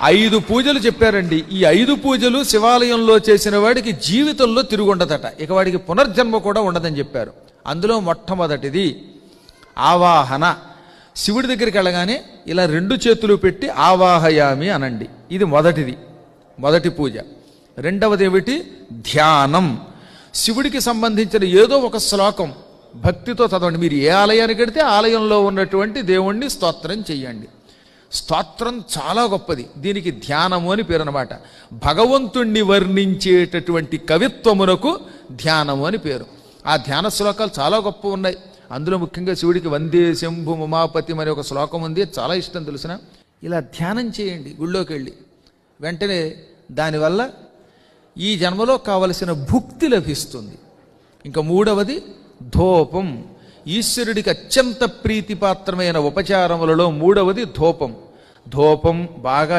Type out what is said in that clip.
5 పూజలు చెప్పారండి. ఈ 5 పూజలు శివాలయంలో చేసిన వాడికి జీవితంలో తిరుగుండదట, ఇక వాడికి పునర్జన్మ కూడా ఉండదని చెప్పారు. అందులో మొట్టమొదటిది ఆవాహన. శివుడి దగ్గరికి వెళ్ళగానే ఇలా 2 చేతులు పెట్టి ఆవాహయామి అనండి. ఇది మొదటి పూజ. రెండవది ఏమిటి? ధ్యానం. శివుడికి సంబంధించిన ఏదో ఒక శ్లోకం భక్తితో చదవండి. మీరు ఏ ఆలయానికి వెడితే ఆలయంలో ఉన్నటువంటి దేవుణ్ణి స్తోత్రం చెయ్యండి. స్తోత్రం చాలా గొప్పది. దీనికి ధ్యానము అని పేరు అన్నమాట. భగవంతుణ్ణి వర్ణించేటటువంటి కవిత్వమునకు ధ్యానము అని పేరు. ఆ ధ్యాన శ్లోకాలు చాలా గొప్ప ఉన్నాయి. అందులో ముఖ్యంగా శివుడికి వందే శంభు ఉమాపతి అనే ఒక శ్లోకం ఉంది, చాలా ఇష్టం తెలుసిన. ఇలా ధ్యానం చేయండి గుళ్ళోకి వెళ్ళి. వెంటనే దానివల్ల ఈ జన్మలో కావలసిన భుక్తి లభిస్తుంది. ఇంకా మూడవది ధూపం. ఈశ్వరుడికి అత్యంత ప్రీతిపాత్రమైన ఉపచారములలో మూడవది ధూపం. ధూపం బాగా